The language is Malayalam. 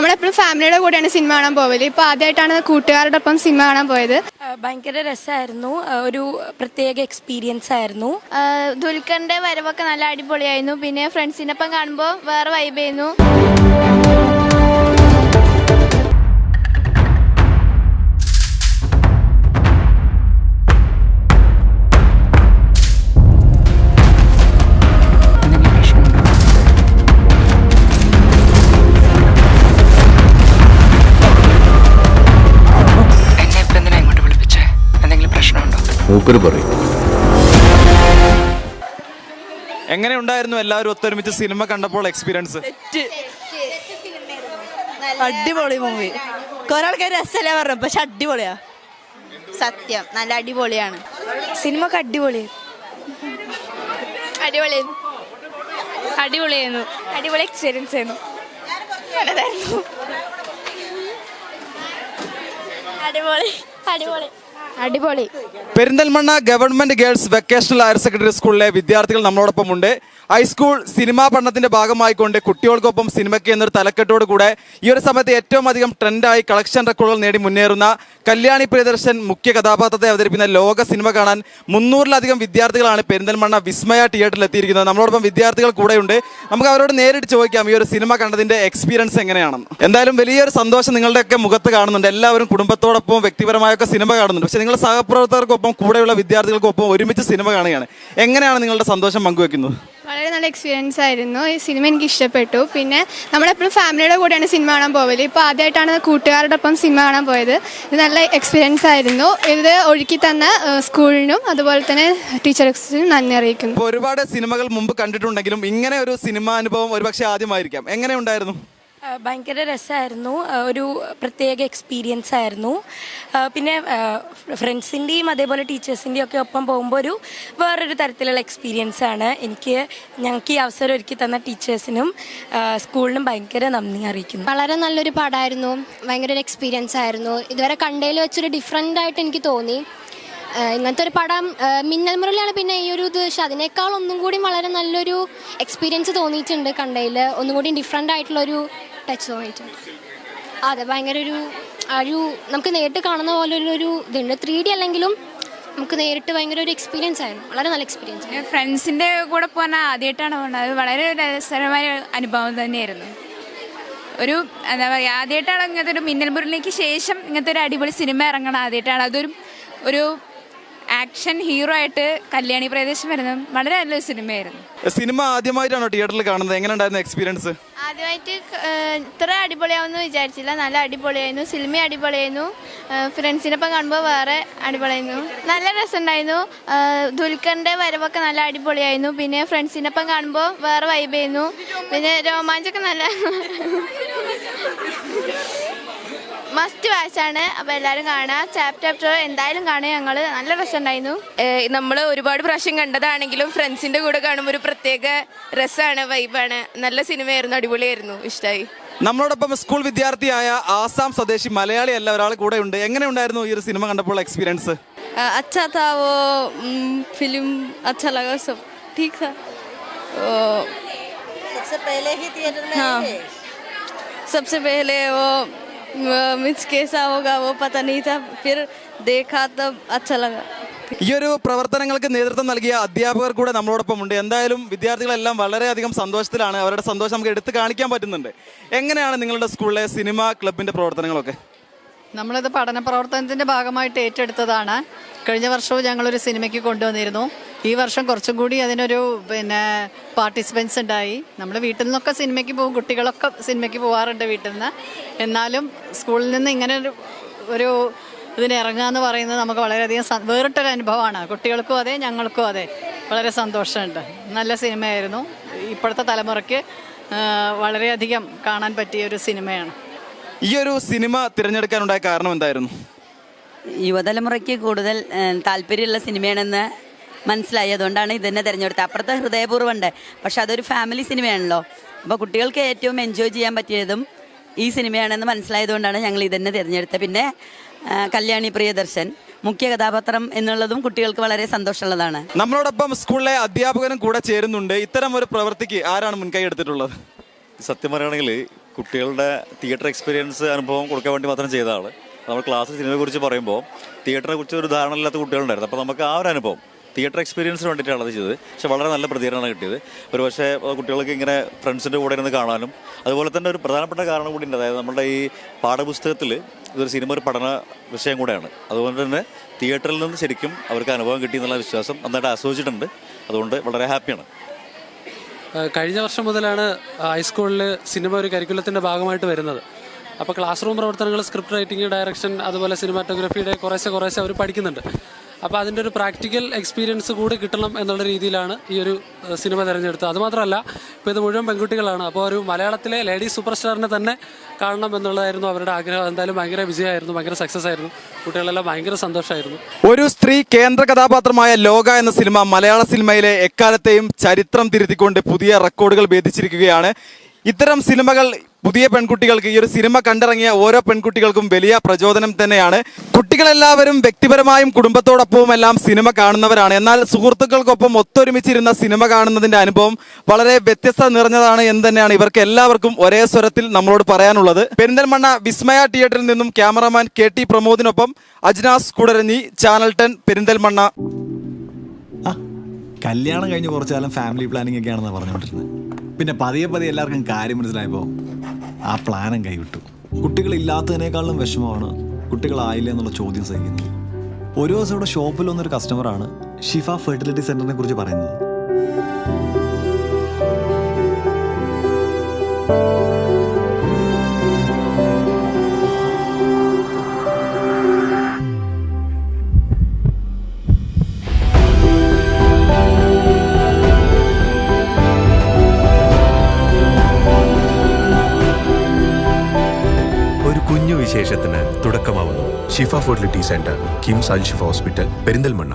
നമ്മളെപ്പോഴും ഫാമിലിയുടെ കൂടെയാണ് സിനിമ കാണാൻ പോവല്. ഇപ്പോൾ ആദ്യമായിട്ടാണ് കൂട്ടുകാരുടെ ഒപ്പം സിനിമ കാണാൻ പോയത്. ഭയങ്കര രസമായിരുന്നു, ഒരു പ്രത്യേക എക്സ്പീരിയൻസ് ആയിരുന്നു. ദുൽഖറിന്റെ വരവൊക്കെ നല്ല അടിപൊളിയായിരുന്നു. പിന്നെ ഫ്രണ്ട്സിനൊപ്പം കാണുമ്പോൾ വേറെ വൈബായിരുന്നു. എങ്ങനെ ഉണ്ടായിരുന്നു എല്ലാവരും ഒത്തൊരുമിച്ച് സിനിമ കണ്ടപ്പോൾ എക്സ്പീരിയൻസ്? അടിപൊളി മൂവി. കുറെ ആൾക്കാർ രസമല്ല പറഞ്ഞു, പക്ഷെ അടിപൊളിയാ. സത്യം നല്ല അടിപൊളിയാണ്. സിനിമ ഒക്കെ അടിപൊളി അടിപൊളിയായിരുന്നു. അടിപൊളി എക്സ്പീരിയൻസ് ആയിരുന്നു. അടിപൊളി. Perinthalmanna government girls vocational higher secondary സ്കൂളിലെ വിദ്യാർത്ഥികൾ നമ്മളോടൊപ്പമുണ്ട്. ഹൈസ്കൂൾ സിനിമാ പഠനത്തിന്റെ ഭാഗമായിക്കൊണ്ട് കുട്ടികൾക്കൊപ്പം സിനിമയ്ക്ക് എന്നൊരു തലക്കെട്ടോട് കൂടെ ഈ ഒരു സമയത്ത് ഏറ്റവും അധികം ട്രെൻഡായി കളക്ഷൻ റെക്കോർഡുകൾ നേടി മുന്നേറുന്ന കല്യാണി പ്രിയദർശൻ മുഖ്യ കഥാപാത്രത്തെ അവതരിപ്പിക്കുന്ന ലോക സിനിമ കാണാൻ 300-ലധികം വിദ്യാർത്ഥികളാണ് പെരിന്തൽമണ്ണ വിസ്മയ തിയേറ്ററിൽ എത്തിയിരിക്കുന്നത്. നമ്മളോടൊപ്പം വിദ്യാർത്ഥികൾ കൂടെയുണ്ട്. നമുക്ക് അവരോട് നേരിട്ട് ചോദിക്കാം ഈ ഒരു സിനിമ കണ്ടതിന്റെ എക്സ്പീരിയൻസ് എങ്ങനെയാണെന്ന്. എന്തായാലും വലിയൊരു സന്തോഷം നിങ്ങളുടെയൊക്കെ മുഖത്ത് കാണുന്നുണ്ട്. എല്ലാവരും കുടുംബത്തോടൊപ്പം വ്യക്തിപരമായൊക്കെ സിനിമ കാണുന്നുണ്ട്. പക്ഷേ നിങ്ങളുടെ സഹപ്രവർത്തകർക്കൊപ്പം കൂടെയുള്ള വിദ്യാർത്ഥികൾക്കൊപ്പം ഒരുമിച്ച് സിനിമ കാണുകയാണ്. എങ്ങനെയാണ് നിങ്ങളുടെ സന്തോഷം പങ്കുവെക്കുന്നത്? വളരെ നല്ല എക്സ്പീരിയൻസ് ആയിരുന്നു. ഈ സിനിമ എനിക്ക് ഇഷ്ടപ്പെട്ടു. പിന്നെ നമ്മളെപ്പോഴും ഫാമിലിയുടെ കൂടെയാണ് സിനിമ കാണാൻ പോവല്. ഇപ്പോൾ ആദ്യമായിട്ടാണ് കൂട്ടുകാരുടെ ഒപ്പം സിനിമ കാണാൻ പോയത്. ഇത് നല്ല എക്സ്പീരിയൻസ് ആയിരുന്നു. ഇത് ഒഴുക്കി തന്ന സ്കൂളിനും അതുപോലെ തന്നെ ടീച്ചേഴ്സിനും നന്ദി അറിയിക്കുന്നു. ഒരുപാട് സിനിമകൾ മുമ്പ് കണ്ടിട്ടുണ്ടെങ്കിലും ഇങ്ങനെ ഒരു സിനിമ അനുഭവം ഒരുപക്ഷെ ആദ്യമായിരിക്കാം. എങ്ങനെ ഉണ്ടായിരുന്നു? ഭയങ്കര രസമായിരുന്നു, ഒരു പ്രത്യേക എക്സ്പീരിയൻസ് ആയിരുന്നു. പിന്നെ ഫ്രണ്ട്സിൻ്റെയും അതേപോലെ ടീച്ചേഴ്സിൻ്റെയും ഒക്കെ ഒപ്പം പോകുമ്പോൾ വേറൊരു തരത്തിലുള്ള എക്സ്പീരിയൻസ് ആണ്. ഞങ്ങൾക്ക് ഈ അവസരം ഒരുക്കി തന്ന ടീച്ചേഴ്സിനും സ്കൂളിനും ഭയങ്കര നന്ദി അറിയിക്കുന്നു. വളരെ നല്ലൊരു പടമായിരുന്നു, ഭയങ്കര ഒരു എക്സ്പീരിയൻസ് ആയിരുന്നു. ഇതുവരെ കണ്ടതിൽ വെച്ചൊരു ഡിഫറെൻ്റ് ആയിട്ട് എനിക്ക് തോന്നി. ഇങ്ങനത്തെ ഒരു പടം മിന്നൽ മുരളിയാണ് പിന്നെ ഈ ഒരു ഇത്, പക്ഷെ അതിനേക്കാൾ ഒന്നും കൂടി വളരെ നല്ലൊരു എക്സ്പീരിയൻസ് തോന്നിയിട്ടുണ്ട്. കണ്ടതിൽ ഒന്നും കൂടി ഡിഫറെൻ്റ് ആയിട്ടുള്ളൊരു ടച്ച് തോന്നിയിട്ടുണ്ട്. അതെ, ഭയങ്കര ഒരു നമുക്ക് നേരിട്ട് കാണുന്ന പോലെ ഒരു ഇതുണ്ട്. 3D അല്ലെങ്കിലും നമുക്ക് നേരിട്ട് ഭയങ്കര ഒരു എക്സ്പീരിയൻസ് ആയിരുന്നു. വളരെ നല്ല എക്സ്പീരിയൻസ്. ഫ്രണ്ട്സിൻ്റെ കൂടെ പോകാൻ ആദ്യമായിട്ടാണ് പോകുന്നത്. അത് വളരെ രസകരമായ അനുഭവം തന്നെയായിരുന്നു. എന്താ പറയുക, ആദ്യമായിട്ടാണ് ഇങ്ങനത്തെ ഒരു മിന്നൽ മുരളിക്ക് ശേഷം ഇങ്ങനത്തെ ഒരു അടിപൊളി സിനിമ ഇറങ്ങണം. ആദ്യമായിട്ടാണ് ഒരു ആക്ഷൻ ഹീറോ ആയിട്ട് കല്യാണി പ്രദേശം വരുന്നത്. വളരെ നല്ലൊരു സിനിമയായിരുന്നു. സിനിമ ആദ്യമായിട്ടാണോ തിയേറ്ററിൽ കാണുന്നത്? എങ്ങനെ ഉണ്ടായിരുന്നു എക്സ്പീരിയൻസ്? ആദ്യമായിട്ട് ഇത്ര അടിപൊളിയാവുമെന്ന് വിചാരിച്ചില്ല. നല്ല അടിപൊളിയായിരുന്നു. സിനിമ അടിപൊളിയായിരുന്നു. ഫ്രണ്ട്സിനൊപ്പം കാണുമ്പോൾ വേറെ അടിപൊളിയായിരുന്നു. നല്ല രസമുണ്ടായിരുന്നു. ദുൽഖറിന്റെ വരവൊക്കെ നല്ല അടിപൊളിയായിരുന്നു. പിന്നെ ഫ്രണ്ട്സിനൊപ്പം കാണുമ്പോൾ വേറെ വൈബായിരുന്നു. പിന്നെ രോമാഞ്ചൊക്കെ നല്ല മസ്റ്റ് വാച്ചാണ്. അപ്പോൾ എല്ലാവരും കാണുക. ചാപ്റ്റർ എന്തായാലും കാണുക. ഞങ്ങൾ നല്ല രസമുണ്ടായിരുന്നു. നമ്മൾ ഒരുപാട് പ്രാവശ്യം കണ്ടതാണെങ്കിലും ഫ്രണ്ട്സിൻ്റെ കൂടെ കാണുമ്പോൾ ഒരു പ്രത്യേക രസമാണ്, വൈബാണ്. നല്ല സിനിമയായിരുന്നു, അടിപൊളിയായിരുന്നു, ഇഷ്ടമായി. നമ്മളോടൊപ്പം സ്കൂൾ വിദ്യാർത്ഥിയായ ആസാം സ്വദേശി മലയാളി അല്ല ഒരാൾ കൂടെ ഉണ്ട്. എങ്ങനെ ഉണ്ടായിരുന്നു ഈ ഒരു സിനിമ കണ്ടപ്പോൾ എക്സ്പീരിയൻസ്? अच्छा था वो फिल्म, अच्छा लगा, सब ठीक था. सबसे पहले ही थिएटर में आए. सबसे पहले वो मिस कैसा होगा वो पता नहीं था, फिर देखा तब अच्छा लगा. ഈ ഒരു പ്രവർത്തനങ്ങൾക്ക് നേതൃത്വം നൽകിയ അധ്യാപകർ കൂടെ നമ്മളോടൊപ്പം ഉണ്ട്. എന്തായാലും വിദ്യാർത്ഥികളെല്ലാം വളരെയധികം സന്തോഷത്തിലാണ്. അവരുടെ സന്തോഷം നമുക്ക് എടുത്ത് കാണിക്കാൻ പറ്റുന്നുണ്ട്. എങ്ങനെയാണ് നിങ്ങളുടെ സ്കൂളിലെ സിനിമ ക്ലബിൻ്റെ പ്രവർത്തനങ്ങളൊക്കെ? നമ്മളിത് പഠന പ്രവർത്തനത്തിൻ്റെ ഭാഗമായിട്ട് ഏറ്റെടുത്തതാണ്. കഴിഞ്ഞ വർഷവും ഞങ്ങളൊരു സിനിമയ്ക്ക് കൊണ്ടുവന്നിരുന്നു. ഈ വർഷം കുറച്ചും കൂടി അതിനൊരു പാർട്ടിസിപ്പൻസ് ഉണ്ടായി. നമ്മൾ വീട്ടിൽ നിന്നൊക്കെ സിനിമയ്ക്ക് പോകും, കുട്ടികളൊക്കെ സിനിമയ്ക്ക് പോകാറുണ്ട് വീട്ടിൽ നിന്ന്. എന്നാലും സ്കൂളിൽ നിന്ന് ഇങ്ങനെ ഒരു ഇതിനിറങ്ങുക എന്ന് പറയുന്നത് നമുക്ക് വളരെയധികം വേറിട്ടൊരു അനുഭവമാണ്. കുട്ടികൾക്കും അതെ, ഞങ്ങൾക്കും അതെ. വളരെ സന്തോഷമുണ്ട്. നല്ല സിനിമയായിരുന്നു. ഇപ്പോഴത്തെ തലമുറയ്ക്ക് വളരെയധികം കാണാൻ പറ്റിയ ഒരു സിനിമയാണ്. ഈ ഒരു സിനിമ തിരഞ്ഞെടുക്കാനുണ്ടായ കാരണം എന്തായിരുന്നു? യുവതലമുറയ്ക്ക് കൂടുതൽ താല്പര്യമുള്ള സിനിമയാണെന്ന് മനസ്സിലായി. അതുകൊണ്ടാണ് ഇതന്നെ തിരഞ്ഞെടുത്തത്. അപ്പുറത്തെ ഹൃദയപൂർവ്വമുണ്ട്, പക്ഷെ അതൊരു ഫാമിലി സിനിമയാണല്ലോ. അപ്പോൾ കുട്ടികൾക്ക് ഏറ്റവും എൻജോയ് ചെയ്യാൻ പറ്റിയതും ഈ സിനിമയാണെന്ന് മനസ്സിലായതുകൊണ്ടാണ് ഞങ്ങൾ ഇതന്നെ തിരഞ്ഞെടുത്തത്. പിന്നെ കല്യാണി പ്രിയദർശൻ മുഖ്യ കഥാപാത്രം എന്നുള്ളതും കുട്ടികൾക്ക് വളരെ സന്തോഷമുള്ളതാണ്. നമ്മളോടൊപ്പം സ്കൂളിലെ അധ്യാപകനും കൂടെ ചേരുന്നുണ്ട്. ഇത്തരം ഒരു പ്രവൃത്തിക്ക് ആരാണ് മുൻകൈ എടുത്തിട്ടുള്ളത്? സത്യം പറയുകയാണെങ്കിൽ കുട്ടികളുടെ തിയേറ്റർ എക്സ്പീരിയൻസ് അനുഭവം കൊടുക്കാൻ വേണ്ടി മാത്രം ചെയ്ത ആൾ. നമ്മൾ ക്ലാസ്സിൽ സിനിമയെക്കുറിച്ച് പറയുമ്പോൾ തിയേറ്ററിനെ കുറിച്ച് ഒരു ധാരണ ഇല്ലാത്ത കുട്ടികളുണ്ടായിരുന്നു. അപ്പോൾ നമുക്ക് ആ ഒരു അനുഭവം തിയേറ്റർ എക്സ്പീരിയൻസിന് വേണ്ടിയിട്ടാണ് അത് ചെയ്തത്. പക്ഷേ വളരെ നല്ല പ്രതികരണമാണ് കിട്ടിയത്. ഒരു പക്ഷേ കുട്ടികൾക്ക് ഇങ്ങനെ ഫ്രണ്ട്സിൻ്റെ കൂടെ ഇരുന്ന് കാണാനും അതുപോലെ തന്നെ ഒരു പ്രധാനപ്പെട്ട കാരണം കൂടി ഉണ്ട്. അതായത് നമ്മുടെ ഈ പാഠപുസ്തകത്തിൽ ഇതൊരു സിനിമ ഒരു പഠന വിഷയം കൂടെയാണ്. അതുകൊണ്ട് തന്നെ തിയേറ്ററിൽ നിന്ന് ശരിക്കും അവർക്ക് അനുഭവം കിട്ടി എന്നുള്ള വിശ്വാസം നന്നായിട്ട് ആസ്വദിച്ചിട്ടുണ്ട്. അതുകൊണ്ട് വളരെ ഹാപ്പിയാണ്. കഴിഞ്ഞ വർഷം മുതലാണ് ഹൈസ്കൂളിൽ സിനിമ ഒരു കരിക്കുലത്തിൻ്റെ ഭാഗമായിട്ട് വരുന്നത്. അപ്പോൾ ക്ലാസ് റൂം പ്രവർത്തനങ്ങൾ, സ്ക്രിപ്റ്റ് റൈറ്റിംഗ്, ഡയറക്ഷൻ, അതുപോലെ സിനിമാറ്റോഗ്രഫിയുടെ കുറേശ്ശെ അവർ പഠിക്കുന്നുണ്ട്. അപ്പോൾ അതിൻ്റെ ഒരു പ്രാക്ടിക്കൽ എക്സ്പീരിയൻസ് കൂടി കിട്ടണം എന്നുള്ള രീതിയിലാണ് ഈ ഒരു സിനിമ തിരഞ്ഞെടുത്തത്. അതുമാത്രമല്ല, ഇപ്പോൾ ഇത് മുഴുവൻ പെൺകുട്ടികളാണ്. അപ്പോൾ ഒരു മലയാളത്തിലെ ലേഡി സൂപ്പർ സ്റ്റാറിനെ തന്നെ കാണണം എന്നുള്ളതായിരുന്നു അവരുടെ ആഗ്രഹം. എന്തായാലും ഭയങ്കര വിജയമായിരുന്നു, ഭയങ്കര സക്സസ് ആയിരുന്നു. കുട്ടികളെല്ലാം ഭയങ്കര സന്തോഷമായിരുന്നു. ഒരു സ്ത്രീ കേന്ദ്ര കഥാപാത്രമായ ലോക എന്ന സിനിമ മലയാള സിനിമയിലെ എക്കാലത്തെയും ചരിത്രം തിരുത്തിക്കൊണ്ട് പുതിയ റെക്കോർഡുകൾ ഭേദിച്ചിരിക്കുകയാണ്. ഇത്തരം സിനിമകൾ പുതിയ പെൺകുട്ടികൾക്ക്, ഈ ഒരു സിനിമ കണ്ടിറങ്ങിയ ഓരോ പെൺകുട്ടികൾക്കും വലിയ പ്രചോദനം തന്നെയാണ്. കുട്ടികളെല്ലാവരും വ്യക്തിപരമായും കുടുംബത്തോടൊപ്പവും എല്ലാം സിനിമ കാണുന്നവരാണ്. എന്നാൽ സുഹൃത്തുക്കൾക്കൊപ്പം ഒത്തൊരുമിച്ചിരുന്ന സിനിമ കാണുന്നതിന്റെ അനുഭവം വളരെ വ്യത്യസ്തത നിറഞ്ഞതാണ് എന്ന് തന്നെയാണ് ഇവർക്ക് എല്ലാവർക്കും ഒരേ സ്വരത്തിൽ നമ്മളോട് പറയാനുള്ളത്. പെരിന്തൽമണ്ണ വിസ്മയ തിയേറ്ററിൽ നിന്നും ക്യാമറാമാൻ KT പ്രമോദിനൊപ്പം അജ്നാസ് കുടരഞ്ഞി, ചാനൽ 10 പെരിന്തൽമണ്ണ. കല്യാണം കഴിഞ്ഞ് കുറച്ചു കാലം ഫാമിലി പ്ലാനിങ് ഒക്കെയാണെന്നാണ് പറഞ്ഞുകൊണ്ടിരുന്നത്. പിന്നെ പതിയെ എല്ലാവർക്കും കാര്യം മനസ്സിലായപ്പോൾ ആ പ്ലാനും കൈവിട്ടു. കുട്ടികളില്ലാത്തതിനേക്കാളും വിഷമമാണ് കുട്ടികളായില്ല എന്നുള്ള ചോദ്യം സഹിക്കുന്നത്. ഒരു ദിവസം ഇവിടെ ഷോപ്പിൽ വന്നൊരു കസ്റ്റമറാണ് ഷിഫ ഫെർട്ടിലിറ്റി സെന്ററിനെ കുറിച്ച് പറയുന്നത്. വിശേഷത്തിന് തുടക്കമാവുന്നു. ഷിഫ ഫെർട്ടിലിറ്റി സെന്റർ, കിംസ് അൽ ഷിഫ ഹോസ്പിറ്റൽ, പെരിന്തൽമണ്ണ.